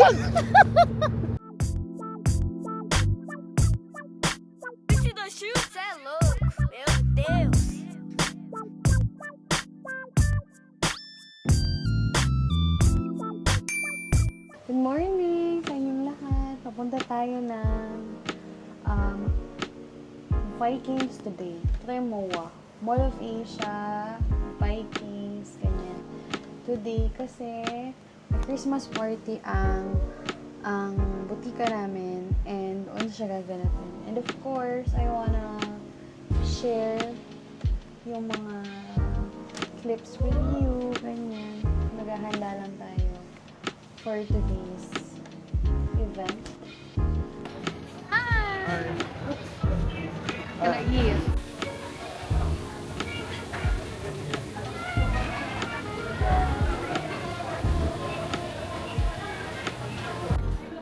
Good morning sa inyong lahat. Papunta tayo ng Vikings today. Ito yung MOA. Mall of Asia, Vikings, ganyan. Today kasi may Christmas party ang butika namin and doon siya gaganapin. And of course, I wanna share yung mga clips with you, ganyan. Naghahanda lang tayo for today's event. Hi! Gonna eat.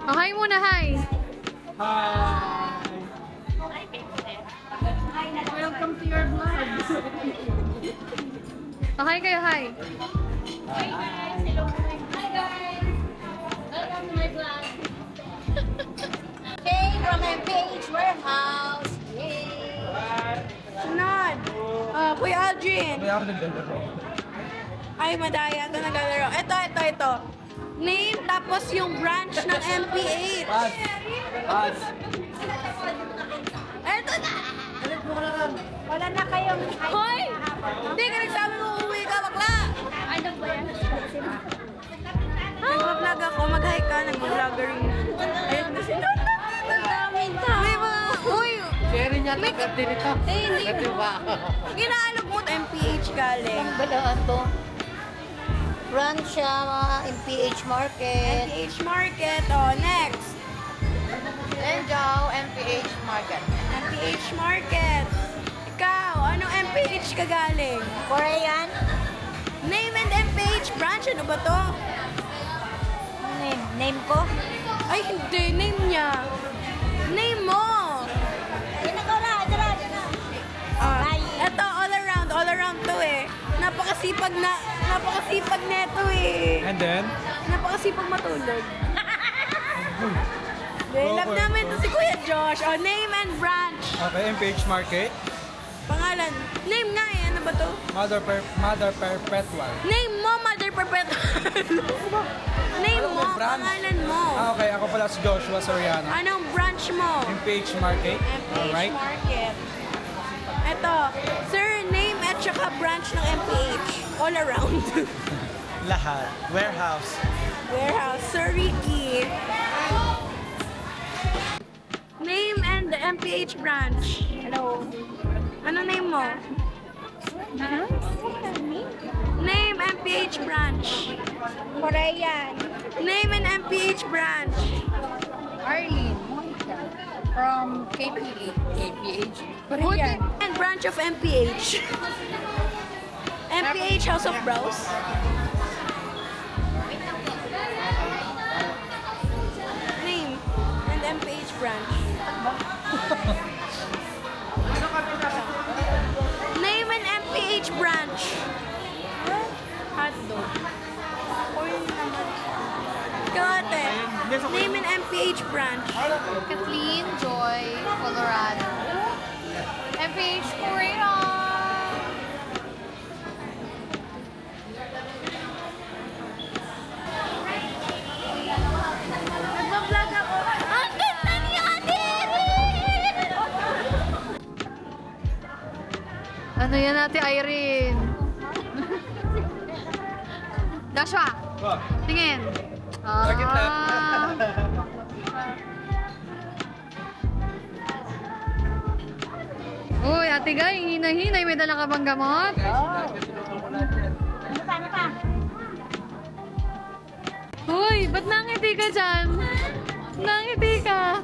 Oh, hi muna, hi! Hi! Welcome to your vlog! Oh, hi kayo, hi! Hi guys! Hello! Hi guys! Welcome to my vlog! Hey, from MPH Warehouse! Yay! Sunod! Kuya Aldrin! Kaya ako naglalaro. Ay, madaya. Ito naglalaro. Ito. Name tapos yung branch ng MPH. Pass! Ito na! Wala na kayong... Hoy! Hindi ka nagsabi mo uuwi ka, bakla! Ano ba yan? Nag-vlog ako, mag-hi ka, nag-vlogger rin. Ayun na si Nana. Ang daming tao. May mga... Uy! Share niya ito, kati nito. Hindi. Kati ba? Ginaalog mo MPH galing. Balaan to. Branch siya, MPH Market. MPH Market. Oh, next. Enjow, MPH Market. MPH Market. Ikaw, anong MPH ka galing? Korean? Name and MPH branch. Ano ba to? Name ko? Ay, hindi. Name niya. Name mo. Eto, all around to eh. Napakasipag neto eh. And then? Napakasipag matulog. Love namin to si Kuya Josh. Oh, name and branch. Okay, MPH Market. Pangalan. Name nga eh. Ano ba to? Mother Perpetual. Name mo, Mother Perpetual. Name mo, branch? pangalan mo. Okay, ako pala si Joshua Soriano. Anong branch mo? MPH Market. MPH Alright. Market. Eto, sir, name at saka branch ng MPH. All around. Lahat. Warehouse. Warehouse. Sir Ricky. Name and the MPH branch. Hello. Ano name mo? Name MPH branch. Korean. Name and MPH branch. Arlene. From KPH. Korean. And branch of MPH. MPH House of Brows. Name and MPH branch. Name and MPH branch. Hotdog. Oil naman. Ikaw ate. Name and MPH branch. Kathleen Joy, Colorado. MPH Korea! Nagbablog ako. Ang ganda ni Ate Erin! Ano yan natin, Irene? Joshua, Wow. tingin. Bakit na? Uy, Ate Guy, hinay-hinay. May dala ka bang gamot? Uy, ba't nangiti ka dyan? Nangiti ka.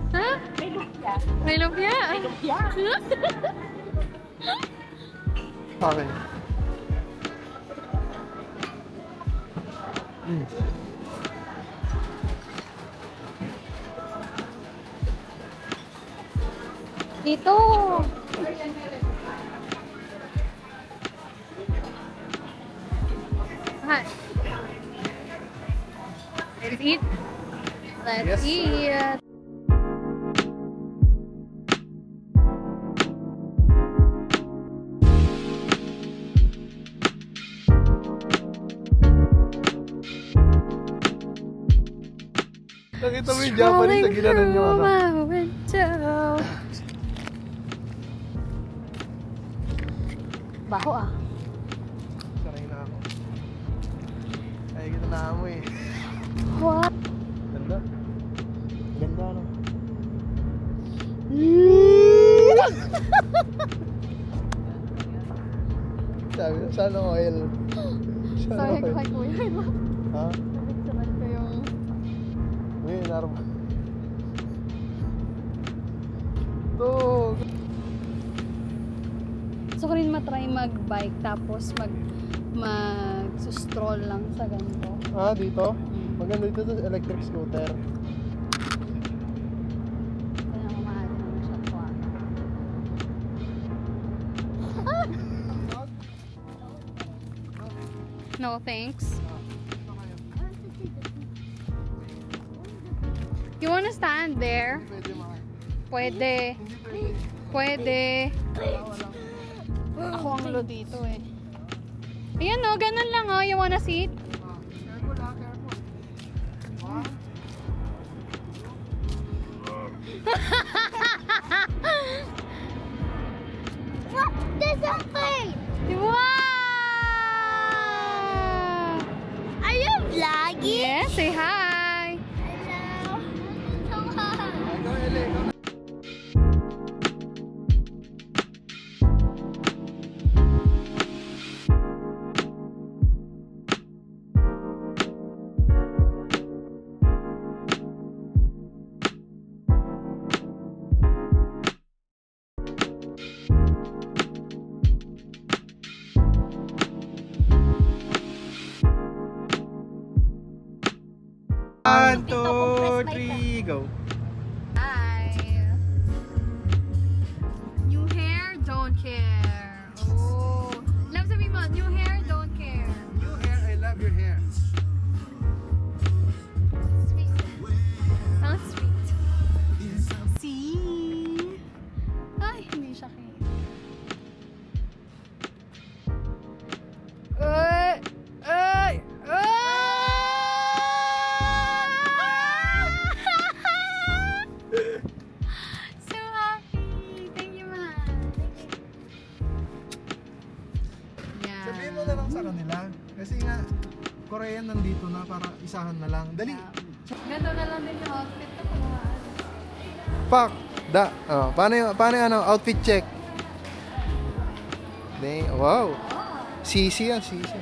Ha? May lumpia. May lumpia? Okay. Dito. Hi. Let's eat. Let's Yes. eat. Nakita mo yung Japanese na ginanon nyo ano? Baho ah. Sanay na ako. Ay, kita na mo eh. What? Ganda. Ganda ano? Sabi na, sana oil. Sana Sorry oil. kay kuya. Ha? Nabigsaran ko yung... Uy, narma. Ito. Gusto ko rin matry mag-bike tapos mag-stroll lang sa ganito. Ah, dito? Maganda dito sa electric scooter. Kaya kumahali naman siya po. No thanks. You wanna stand there? Pwede mga. Pwede. Hindi pwede. Pwede. Ako ang lo dito eh. Ayan o, ganun lang o. You wanna sit? Careful ha, careful. One. There's a plane! Wow! Are you vlogging? Yes, say hi. Hello. Hello. Go, Ele, go. One, two, three, go. Hi. New hair, don't care. Oh. Love sabi mo, new hair, don't care. New hair, I love your hair. Sweet. Ang sweet. See? Ay, hindi siya cute. Ay! So happy! Thank you, mahal. Yeah. Sabihin mo na lang sa kanila. Kasi nga, Korean nandito na para isahan na lang. Dali. Ganito na lang din yung outfit ko, mahal. Pak! Da! Oh, paano yung ano, outfit check? Wow! Sisi yan, sisi.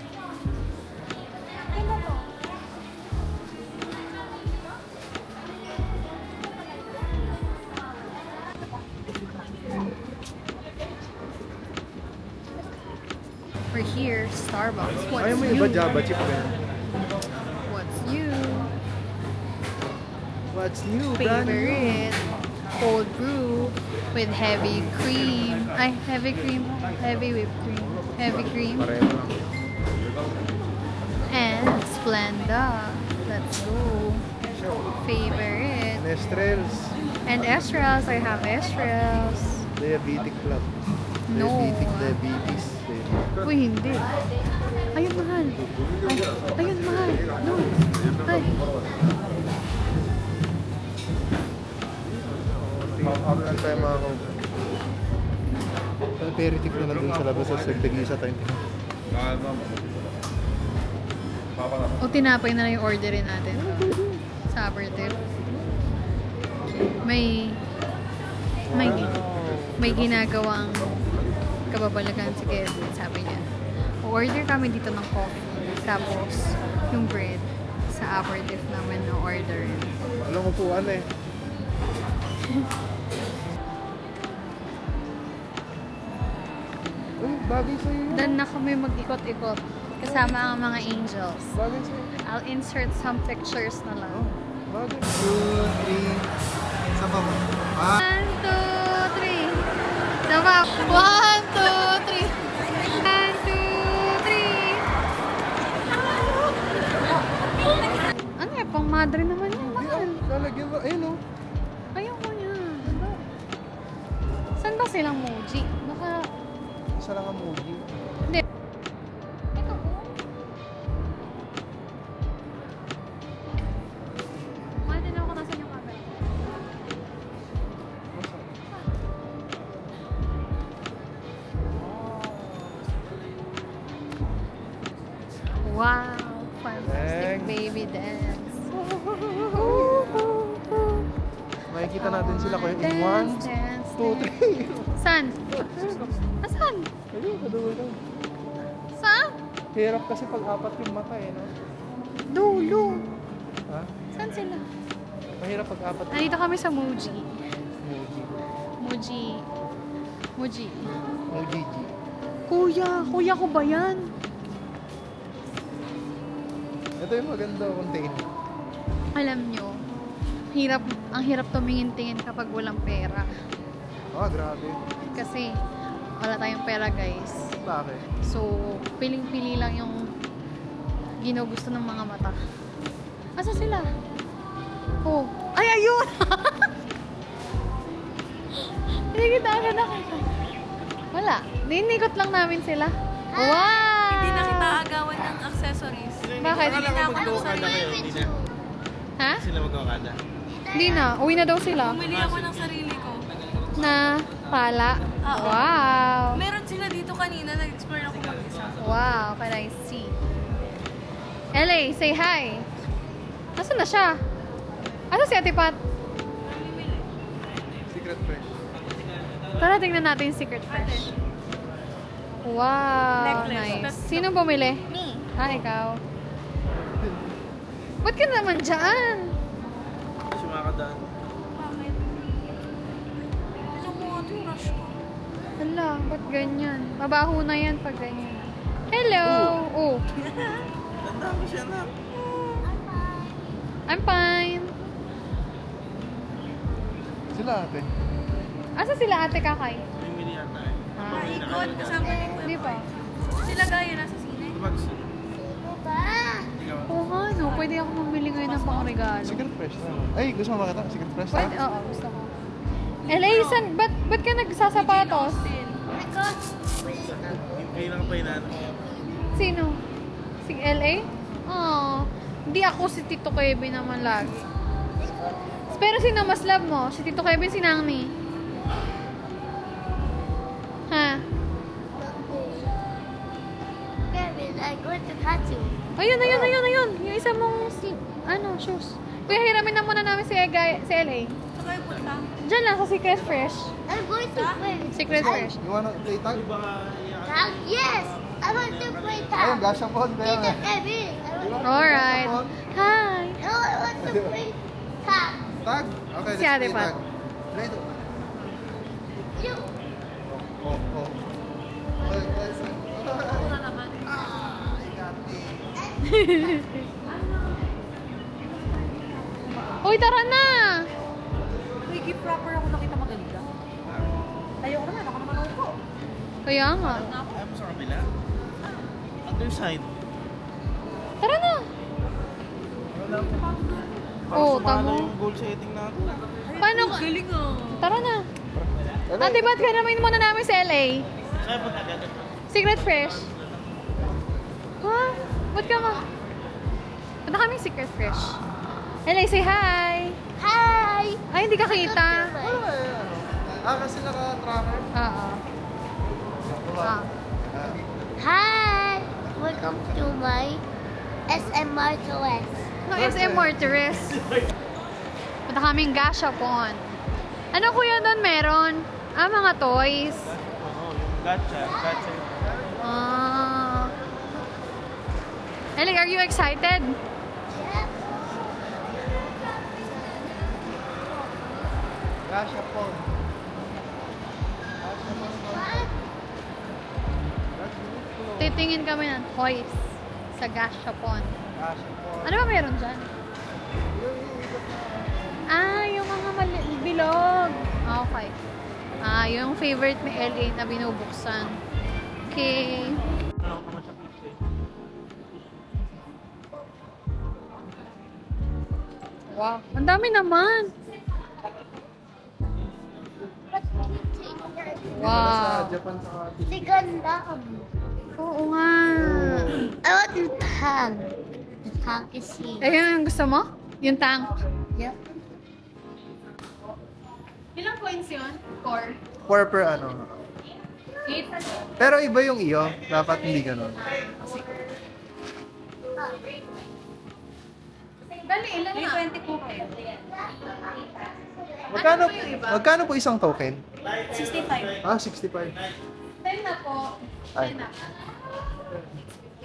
We're here, Starbucks. What's Ayaw mo new? iba Java chip ba yan? What's new? What's new? Brand new. Favorite cold brew with heavy cream. Ay, heavy cream. Heavy whipped cream. Heavy cream. Pareho lang. And Splenda. Let's go. Favorite. Nestrels. And Estrels. I have Estrels. Diabetic club. No. Diabetes. Uy, hindi. Ayun, mahal. Ay, ayun, mahal. No. Ay. Ano tayo mga kong? Aperitif na lang dun sa labas sa nagtagisa tayo. O tinapay na lang yung orderin natin. Sa aperitif. May ginagawang kababalagan si Kevin, sabi niya. O-order kami dito ng coffee. Tapos, yung bread sa aperitif namin na order. Walang upuan eh. Uy, bagay sa'yo yun. Dan na kami mag-ikot-ikot. Kasama ang mga angels. Bagay sa'yo. I'll insert some pictures na lang. Bagay. 2, 3. Saba mo. 1, 2, 3. Sama. 1, 2, 3. 1, 2, 3. madre naman yan. Hindi, Mahal. lalagyan mo. Ayun, oh. Ayoko yan. Saan ba silang Muji? Baka... Isa lang ang Muji. Hindi. Ito po. Mahal din ako nasan yung camera. Wow! Fantastic Dang. baby dance. Makikita natin sila ko yung Dance, 1, dance, 2, dance. 3. Saan? Asan? Ayun, kadulo lang. Saan? Hirap kasi pag apat yung mata eh, no? Dulo. Ha? Saan sila? Mahirap pag apat yung Nandito kami sa Muji. Muji. Muji. Muji. Muji. Kuya ko ba yan? Ito yung maganda container. Alam nyo, ang hirap tumingin-tingin kapag walang pera. Ah, grabe. Kasi wala tayong pera, guys. Bakit? So, piling-pili lang yung ginugusto ng mga mata. Asa sila? Oh. Ay, ayun! Hindi kita agad nakita. Wala. Ninikot lang namin sila. Wow! Hindi na kita agawan ng accessories. Bakit? Hindi na ako ng sarili. Hindi na. Ha? Sila magkakada. Hindi na. Uwi na daw sila. Bumili ako ng sarili ko. Na pala. Oo. Wow! Meron sila dito kanina. Nag-explore ako mag-isa. Wow, can I see? LA, say hi. Nasaan na siya? Ano si Ate Pat? Secret fresh. Tara, tingnan natin yung Secret Fresh. Wow, Necklace. nice. Sino bumili? Me. Ah, ikaw. Ba't ka naman dyan? Sumakadaan. Bakit? Alam mo, ito yung rush ko. Hala, ba't ganyan? Mabaho na yan pag ganyan. Hello! Oh, Tanda ko siya na. I'm fine. Sila ate. Asa sila Ate Kakay? May mili yata eh. Maikot, kasama ni Kuya. Hindi pa. Sila gaya nasa sine. Tumags. Oo nga, no. Pwede ako mamili ngayon ng pangregalo. Secret fresh na. Ay, gusto mo makita? Secret fresh Pwede, na? oo, gusto ko. LA, ba't ka nagsasapatos? Kailangan pa yun natin. Sino? Si LA? Oh, hindi ako si Tito Kevin naman lagi. Pero sino mas love mo? Si Tito Kevin, si Nangmi? Ha? Kevin, I'm going to cut you. Ayun. Yung isa mong, shoes. Kuya, hiramin na muna namin si LA. Saan kayo punta? Diyan lang sa Secret Fresh. I'm going to play. Secret Fresh. You wanna play tag? Tag? Yes! I want to play Ayun, tag. gashapon. Kaya Tita nga. Kevin, Alright. Hi. no, I want to play tag. Tag? Okay, Si Ate let's play Pat. tag. Play to. You. Oh. Ay, let's see. Ah, I got it. Uy, tara na! May gift wrapper ako nakita maganda. Ayoko naman, ako naman ako. Kaya nga. Ayaw mo sa kabila? Underside. Tara na! Wala po. Oo, Parang sumala tama. yung goal setting natin. Paano? Galing ah. Tara na. Ate, ba't ka naman muna namin sa LA? Saan punta agad? Secret Fresh. Ha? Ba't ka ma? Punta kami Secret Fresh. LA, say hi! Hi! Ay, hindi ka kita. Kasi naka-tracker. Oo. Ah. Hi! Welcome to my SMR Toys. No, SM Martires. Punta kaming Gashapon. Ano kuya doon meron? Ah, mga toys. Oo, yung gacha. Gacha yun. Ah. Ellie, are you excited? Gashapon. Titingin kami ng toys sa Gashapon. Gashapon. Ano ba meron dyan? Ah, yung mga bilog. Okay. Ah, yung favorite ni LA na binubuksan. Okay. Ano naman sa pizza eh. Wow. Ang dami naman. Wow. Sa Japan sa Si ganda. Oo nga. I want the tank. The tank is here. Ayun ang gusto mo? Yung tank. Yep. Ilang coins yun? 4. 4 per ano. 8. Pero iba yung iyo. Dapat hindi ganun. Dali, ilan na? 20 po kayo. Magkano, Ano po yung iba? magkano po isang token? 65. Ah, 65. 10 na po. Ay. 10 na.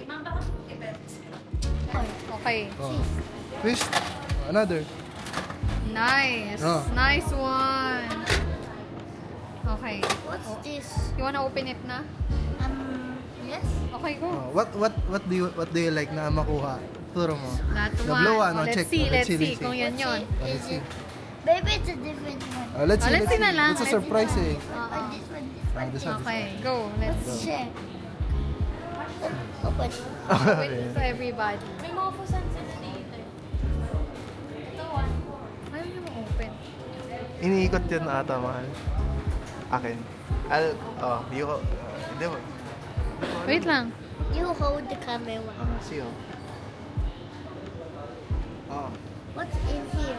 Ma'am, baka 50 pesos. Okay. Oh. Twist. Another. Nice. Oh. Nice one. Okay. What's this? You wanna open it na? Yes. Okay, go. Oh, what do you like na makuha? Turo mo. That The one. blue one, Oh, oh, check. Let's see Let's see. kung yan yun. Oh, let's see. Maybe it's a different one. Oh, let's Oh, see. let's see na lang. It's a Let's surprise eh. Oh, this one, Ah, this one. Okay, go. Let's Let's check. Open. open it to everybody. May mga fusan sila dito. Ito one. Ayaw niyo ma-open. Iniikot yun ata, mahal. Akin. Hindi mo. Wait lang. You hold the camera. See you. Oh. What's in here?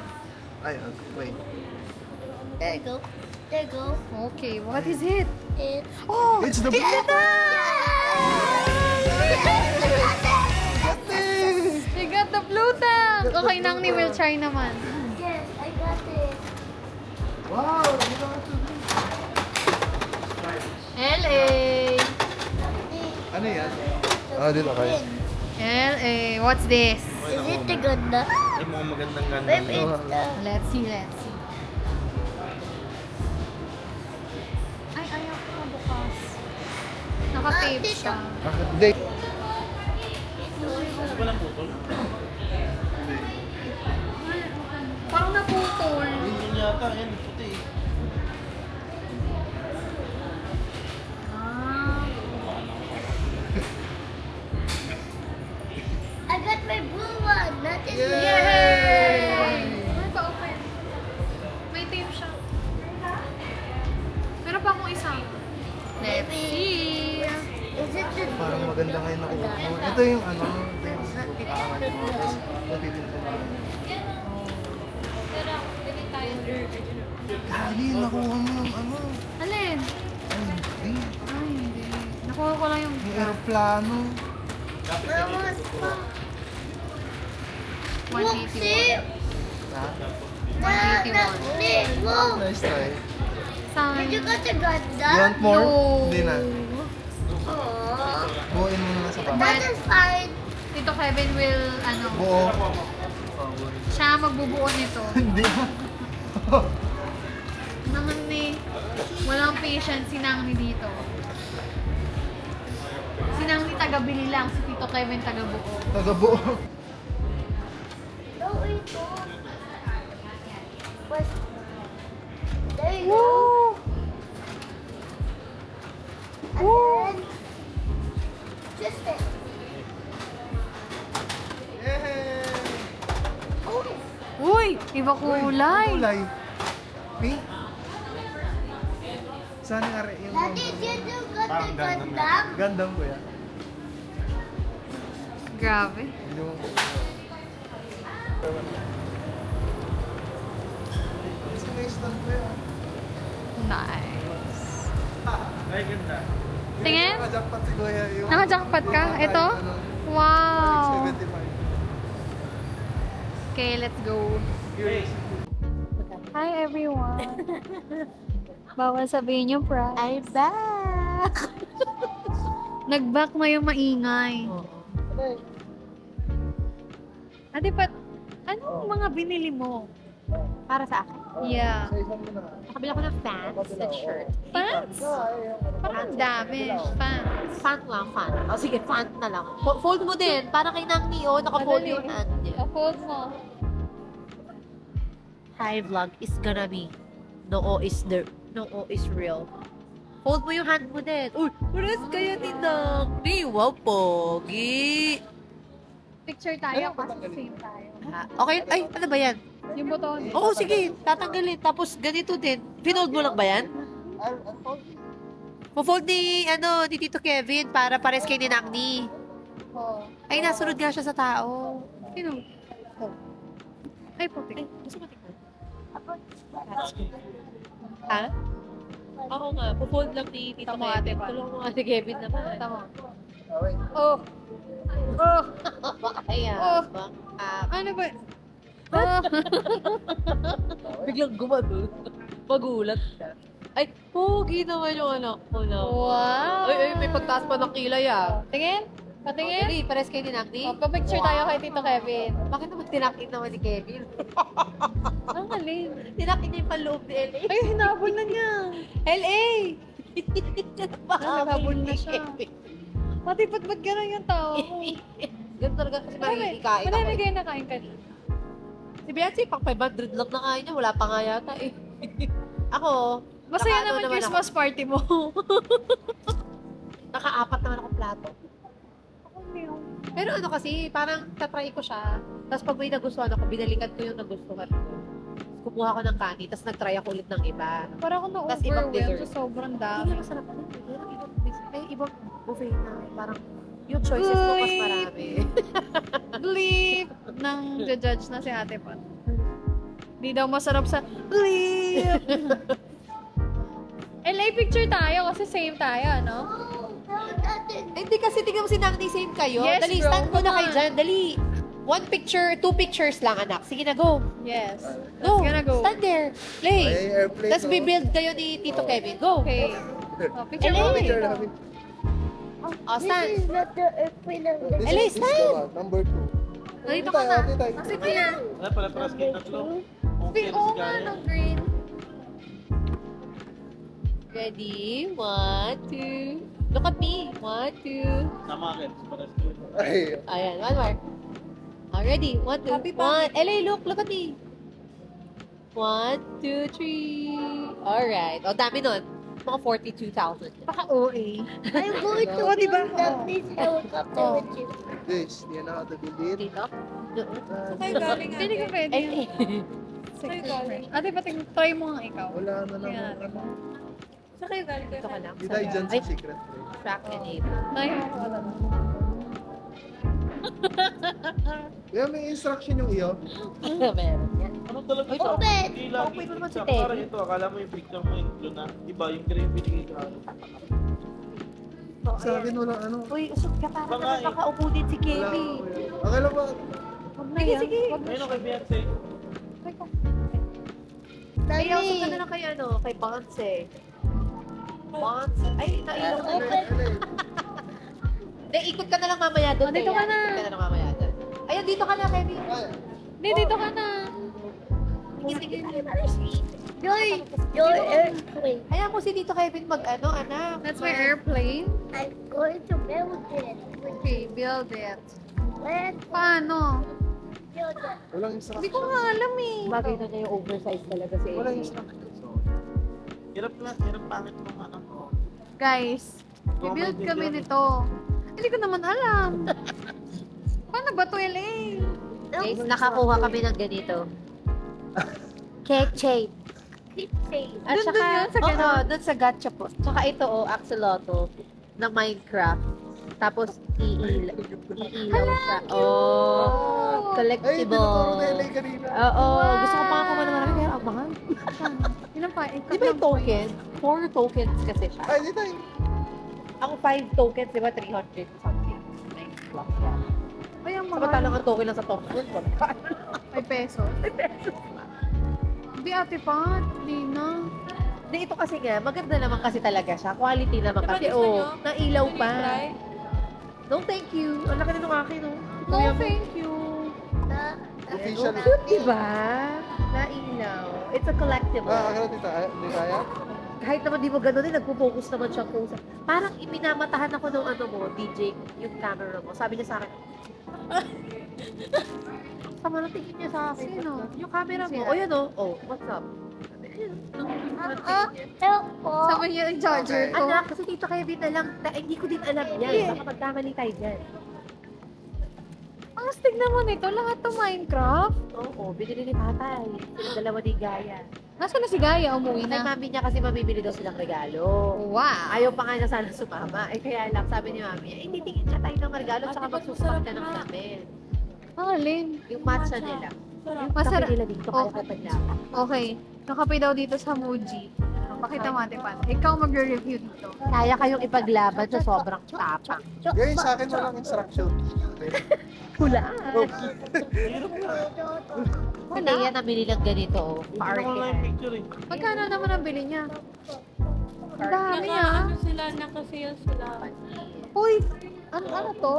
Ay, wait. There you go. There you go. Okay, what is it? It's Oh! It's the blue We got the blue tank! Okay, Nangni will try naman. Yes, I got it. Wow! LA! Ano yan? Ah, dito kayo. LA, what's this? Is it the ganda? Ay, mga magandang ganda. Maybe it's the... Let's see, let's see. Ay, ayaw ko mabukas. Naka-tape siya. Hindi. Ano ba lang putol? Parang naputol. Yun yata, yan, puti. Ah. I got my blue one. Not this one. Yay! Ay, pa-open. May tape siya. Meron pa akong isa. Let's see. Is it the... Parang maganda ngayon nakuha mo. Ito yung ano, ito yung pagkakangan mo. Tapos, napipinto mo. Kali, nakuha mo yung ano. Alin? Ay, hindi. Ay, hindi. Nakuha ko lang yung... Yung aeroplano. Mama, stop. Look, 181. see? Ha? See, look. Nice try. Saan? Did you got the ganda? You want more? No. Hindi na. Aww. Buuin mo na sa baba. That is fine. Tito Kevin will, ano, Buo. siya magbubuo nito. Hindi mo. Naman ni, walang patience si Nangni dito. Si Nangni taga-bili lang, si Tito Kevin taga-buo. Tagabuo. No, wait, no. But there you go. Woo! And then just it. Yay! Oh, Uy! Iba kulay! Kulay. Pink. Saan yung are yung... Daddy, did you got the Gundam? Gandam ko yan. Grabe. Yung... Kasi may stand ko yan. Nice. Ay, ganda. Tingin? Nakajackpot si Kuya. Yung... Naka-jackpot ka? yung Ito? ano, Wow! 75. Okay, let's go. Hi everyone! Bawal sabihin yung price. I'm back. Nag-back na yung maingay. Ate Pat, anong mga binili mo? Para sa akin. Yeah. Sa isang muna. Nakabila ko ng pants and shirt. Pants? Parang ang dami. Pants. Font lang, font. O sige, font na lang. Fold mo din. Para kay Nangni, oh. Naka-fold Madali. yung hand niya. Afford mo. Hi, vlog is gonna be. No O is there. No O is real. Fold mo yung hand mo din. Uy, pares kayo ni Nangni. Wow, pogi. Picture tayo kasi same tayo. Ha? Okay, ay, ano ba yan? Yung buton. Oo, sige. Tatanggalin. Tapos ganito din. Pinold mo lang ba yan? Mo-fold ni, ni Tito Kevin para pares kay ni Nangni. Oo. Ay, nasunod nga siya sa tao. Sino? Ay, putik. Ay, gusto mo tingnan? Ha? Oo nga, po-fold lang ni Tito Tama, Kevin. ate pa. Tulungan mo nga si Kevin naman. Tama. Okay. Oh! Oh! Kaya, Oh. Ano ba? Oh! biglang gumagal. Magulat ka. Ay, pogi naman yung anak ko na. Wow! Ay, may pagtaas pa ng kilay ah. Tingin? Patingin? Dali, pares kay ni Nangni. Oh, pa-picture tayo kay Tito Kevin. Bakit naman tinakit naman ni Kevin? Ang galing. Tinakit niya yung panloob ni LA. Ay, hinabol na niya. LA! Naghabol na siya. Pati ba't gano'n yung tao ko? Ganun talaga kasi makikikain ako. Marami kayo nakain kanina. Si Beyonce, pang 500 lang na kain niya. Wala pa nga yata eh. Ako, Masaya naka-ano naman Christmas party mo. Naka-4 naman akong plato. Pero ano kasi, parang tatry ko siya. Tapos pag may nagustuhan ako, binalikan ko yung nagustuhan ko. Kumuha ko ng kanin, tapos nag-try ako ulit ng iba. Para ako Tas ibang na-overwhelmed dessert. sa sobrang Hindi dami. na masarap na. May ibang buffet na parang yung choices mo mas marami. Bleep! Nang judge na si ate pa. Hindi daw masarap sa bleep! LA picture tayo kasi same tayo, no? Hindi kasi tingnan mo si Nangni, same kayo. Yes, Dali, bro. stand mo na Come kayo on. dyan. Dali. 1 picture, 2 pictures lang, anak. Sige na, go. Yes. Go. Let's gonna go. Stand there. Play. Ay, airplane. Tapos bibuild kayo ni Tito Kevin. Go. Okay. Oh, picture LA. mo Picture dito. namin. Oh, stand. This is not the airplane of the This LA, is the stand. one, number 2. Nandito ka na. Dito tayo. Kasi clear. Wala pala paras kayo tatlo. Okay, Oo nga, ng green. Ready? 1, 2. Look at me. 1, 2. Sama akin. Paras kayo. Ay, Ayan, one more. Ready? 1, 2. Happy pa. 1. LA, look at me. 1, 2, 3. Alright. O, dami nun. Mga 42,000. Paka-OA. I'm going to Oh, diba? build this helicopter with you. this, you know how to build it. Dito? Sa'yo galing ate. Hindi ko pwede. Ay, Sa'yo galing. Ate, pati try mo nga ikaw. Wala na naman. Tingnan natin. Sa kayo galing dito ka lang. Di tayo dyan sa Ay, secret place. track and aid. Try mo ko alam. Kaya may instruction yung iyo. Meron yan. Ano talaga? Uy, Parang open. hindi lagi Open mo naman si picture. Teddy. Parang ito, akala mo yung picture mo yung blue na. Diba, yung green binigay ka. Sa akin walang ano. Uy, usok ka para Baka naman eh. makaupo din si Wala. Kevin. Akala ba? Sige, sige. Ayun o kay Beyonce. Ay, usok ka na lang kay kay Bonce. Bonce? Ay, nailaw na Open. Hindi, ikot ka na lang mamaya doon. Oh, dito Kaya. ka na. Ikot ka na lang mamaya doon. Ayan, dito ka na, Kevin. Ay, Hindi, dito ka na. Sige, sige. Your airplane. Ayan mo si Tito Kevin anak. That's my airplane. I'm going to build it. Okay, build it. Let's Paano? build it. walang Hindi instruction. ko nga alam eh. Bagay na niya yung oversize talaga si Walang Eddie. instruction. Hirap pangit ng ano ko. Guys, i-build kami nito. Hindi ko naman alam. Paano ba to, LA? Guys, nakakuha kami ng ganito. Cake chain. Keep saying. At Dun saka, yun, sa ganon. doon sa gacha po. Tsaka ito, axolotl na Minecraft. Tapos, iilaw siya. Oh, Ay, collectible. tinuturo na LA kanina. Oo, gusto ko pa nga kumain ng marami, kaya ang mahal. Ilan pa? Di ba yung token? 4 tokens kasi siya. Ay, di tayo. Ang 5 tokens, di ba, 300 something. Nice block yan. Ay, ang Samantalang mahal. ang token lang sa top 1, 5 pesos. Hindi, ate pa. Hindi na. Hindi, ito kasi nga, maganda naman kasi talaga siya. Quality naman kasi, nailaw pa. No, thank you. Ang laki na nung akin, no? No, thank you. Official. Cute, di ba? Nailaw. It's a collectible. Akala di tayo. Di tayo? Kahit naman di mo gano'n, nagpo-focus naman siya kung sa... Parang iminamatahan ako nung DJ, yung camera mo. Sabi niya sa akin, sama na tingin niya sa akin. Sino? Yung camera mo. Sino? O, yan o. Oh, what's up? Ayun, Help po. Sabi niya yung charger ko. Anak, kasi dito Kevin na lang, hindi ko din alam yan. Baka magkamali tayo dyan. Ang Tapos tignan mo nito, lahat to Minecraft. Oo, binili ni tatay. Sila dalawa ni Gaya. Nasaan na si Gaya? Umuwi Kay na. mami niya kasi mamimili daw silang regalo. Wow. Ayaw pa nga na sana sumama. Eh kaya lang, sabi ni mami, titingin siya tayo ng regalo tsaka magsusumak ka ng namin. Alin? Yung matcha nila. Yung Masarap. kape nila dito, kaya Okay. kapaglapan. Okay. Nakape daw dito sa Muji. Pakita mo ate Pat. Ikaw magre-review dito. Kaya kayong ipaglaban sa sobrang tapang. Guys, sa akin walang instruction. Hulaan. Wala. Hindi yan nabili lang ganito. Oh. Hindi ko lang yung Paarte. picture eh. Magkano naman ang bili niya? Ang dami ah. Sila, naka-sale sila. Uy, ano to?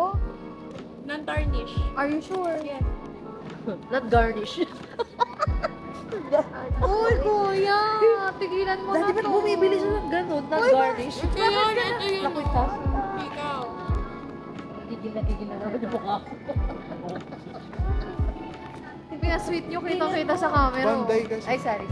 Non-tarnish. Are you sure? Not garnish. Uy, kuya! Tigilan mo na Dati ba't to. bumibili siya ng ganun? Not garnish. Ito yun. Naku, ito. Ikaw. Gigil na naman yung mukha ko. Yung pinasweet nyo, kita-kita sa camera. oh. Banday kasi. Ay, sorry.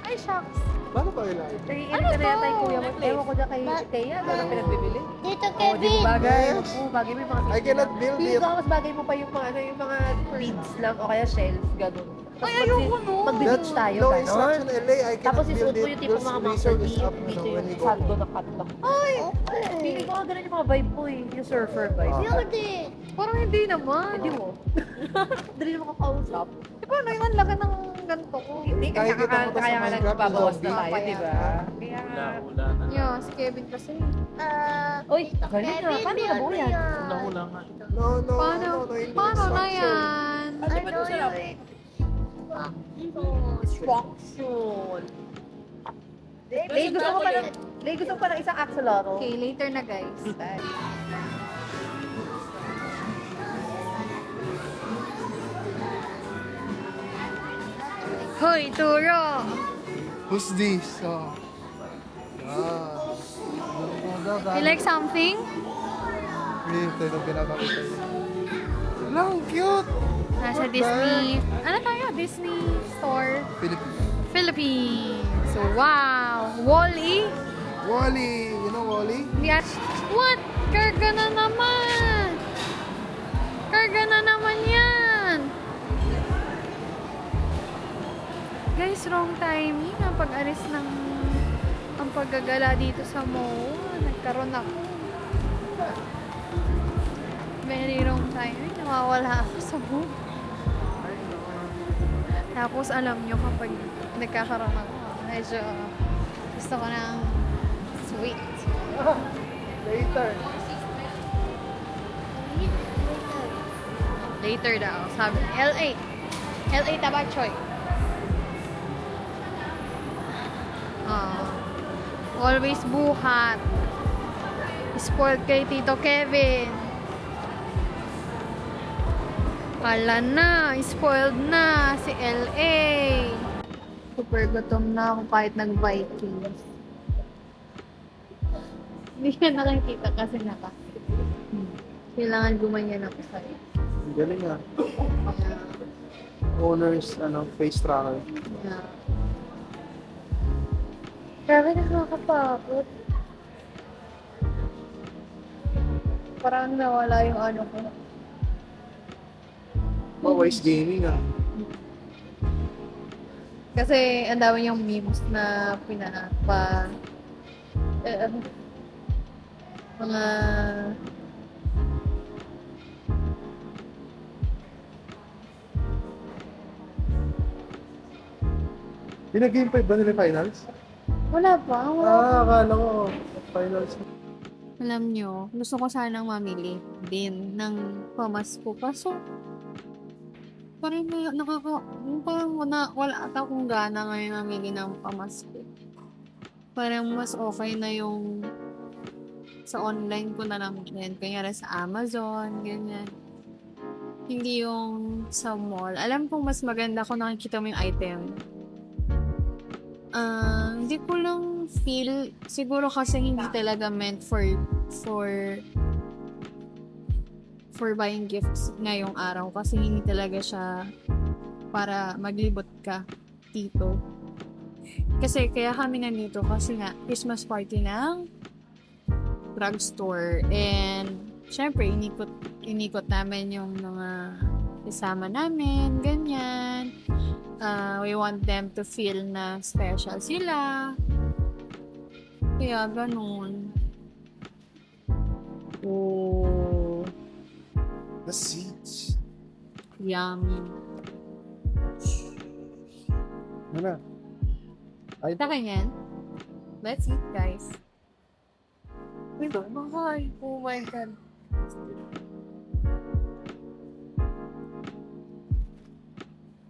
Ay, shucks. Paano pa kailangan? Naiinit ka na yata yung kuya mo. Ewan ko na kay Thea. Gano'n pinagbibili. Dito, Oo, di Kevin. ba bagay? Yes. Oo, bagay mo yung mga I cannot build Feeling it. ko mas bagay mo pa yung mga, yung mga beads lang o kaya shells, gano'n. Ay, ayoko no. Mag-beach tayo, no gano'n. instruction LA. I cannot Tapos build isuot mo it. yung tipo mga Those master razor is up dito when yung you go. sando na cut lang. Ay, Feeling ko nga ganun yung mga vibe ko eh. Yung surfer vibe. Build it. parang hindi naman. Hindi mo. Dali mo kakausap. Di ba, ano yung ang laki ng ganito ko? Hindi, kaya Nakikita mo to sa kaya nga Minecraft, nagbabawas na zombie. tayo, di ba? Kaya Hula na. Yeah, si Kevin kasi. Uy, galing na. Paano na po yan? Hula nga. No, no, Paano? no, hindi Paano na instruction. yan? Ate, ba't masarap? Instruction. Lay, gusto ko pa ng, gusto ko pa ng isang axolotl. Okay, later na guys. Hoy, Turo! Who's this? Oh. You like something? Ito yung pinapakita niya. Lang, cute! Nasa What Disney. Ano tayo? Disney Store. Philippines. Philippines. So, wow! Wall-E? Wally! You know Wally? Yes. What? Karga na naman! Karga na naman yan! Guys, wrong timing. Ang pag-alis ng ang paggagala dito sa mall. Nagkaroon ako. Very wrong timing. Nawawala ako sa mall. Tapos alam nyo kapag nagkakaroon ako, medyo gusto ko ng sweet. Later. Later daw. Sabi, LA. LA Tabachoy. Always buhat. Spoiled kay Tito Kevin. Kala na, spoiled na si LA. Super gutom na ako kahit nag-Vikings. Hindi ka nakikita kasi kailangan gumanyan ako sa'yo. Galing ah. Owner's face tracker. Yeah. Grabe, nakakapagod. Parang nawala yung ano ko. Always gaming ah. Kasi ang dami niyang memes na pinapa... mga... Pinag-game 5 ba nila finals? Wala pa. Akala ko finals. Alam nyo, gusto ko sanang mamili din ng pamasko. Kaso, parang wala ata akong gana ngayon mamili ng pamasko. Parang mas okay na yung sa online ko na lang din. Kanyari sa Amazon, ganyan. Hindi yung sa mall. Alam kong mas maganda kung nakikita mo yung item. Hindi ko lang feel, siguro kasi hindi talaga meant for buying gifts ngayong araw kasi hindi talaga siya para maglibot ka dito. Kasi kaya kami nandito kasi nga Christmas party ng drugstore. And, syempre, inikot namin yung mga kasama namin, ganyan. We want them to feel na special sila. Kaya, ganun. Oh, The seats. yummy. Ano? Ay, Sa akin yan. Let's eat, guys. Uy, mahal. Oh my God.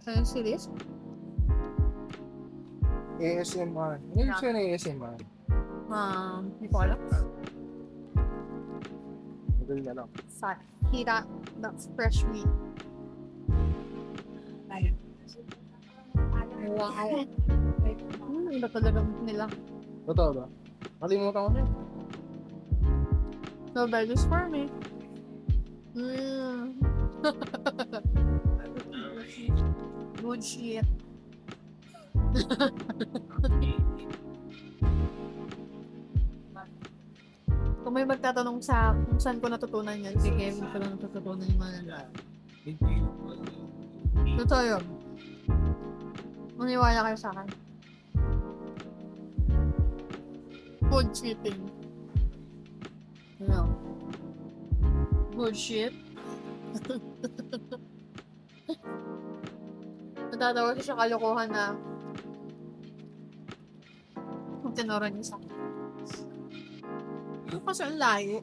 Saan si Liz? ASMR. Ano yung siya na ASMR? Hindi ko alam. Madali na lang. Sa hira. That's fresh meat. Wow. Iba talaga nila. Totoo ba? Kalimutan ko na. No values for me. Good shit. Kung may magtatanong sa kung saan ko natutunan yan, sige, hindi ko lang natutunan yung mga totoo yun. Maniwala kayo sa akin. Food cheating. Ano? Good shit. Natatawa ko sa kalokohan na kung tinoran niya sa akin. Ano kasi ang layo?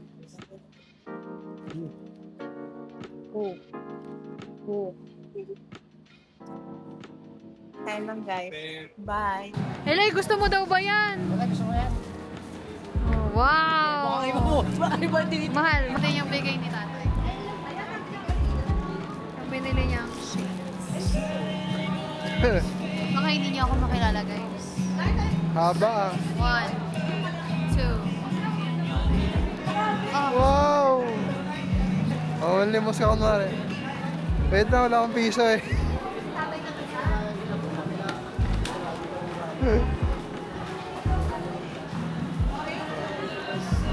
Oh. Oh. Kaya lang guys. Bye. Elay, gusto mo daw ba yan? Wala, gusto mo yan? Oh, wow! Baka iba mo. Baka iba din. Mahal. Ito yung bigay ni tatay. Yung binili niyang shades. Baka hindi niyo ako makilala guys. Haba ah. 1, 2. Oh, Wow! Oh, limos ka kunwari. Wait na, wala akong piso eh.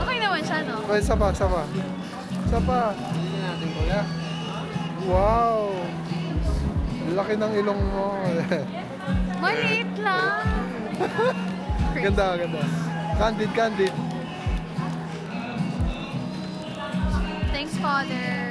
okay naman siya, no? Wait, isa pa, isa pa. Isa pa. Hindi natin kuya. Wow! Laki ng ilong mo. Maliit lang. Ganda, ganda. Candid, candid. Thanks, Father.